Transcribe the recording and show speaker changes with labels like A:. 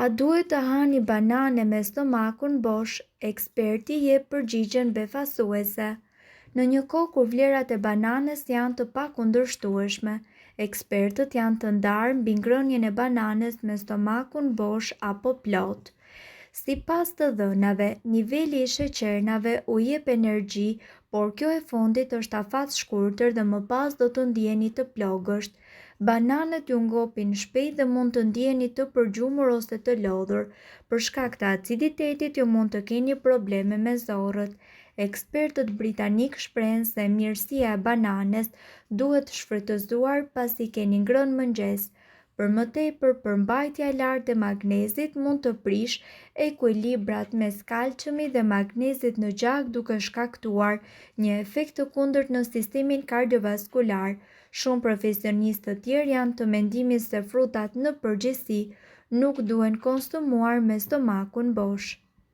A: A duhet të hani banane me stomakun bosh? Eksperti jep përgjigjen befasuese. Në një kohë kur vlerat e bananës janë të pakundërshtueshme, ekspertët janë të ndarë mbi ngrënien e bananës me stomakun bosh apo plot. Sipas të dhënave, niveli i sheqernave u jep energji, por kjo e fundit është afat shkurtër dhe më pas do të ndjeni të plogësht. Bananët ju ngopin shpejt dhe mund të ndjeni të përgjumur ose të lodhur. Për shkak të aciditetit ju mund të keni probleme me zorrët. Ekspertët britanik shprehen se mirësia e bananës duhet shfrytëzuar pasi keni ngrënë mëngjes. Për më tepër, përmbajtja e lartë e magnezit mund të prish ekuilibrat mes kalciumit dhe magnezit në gjak duke shkaktuar një efekt të kundërt në sistemin kardiovaskular. Shumë profesionistë të tjerë janë të mendimit se frutat në përgjithësi nuk duhen konsumuar me stomakun bosh.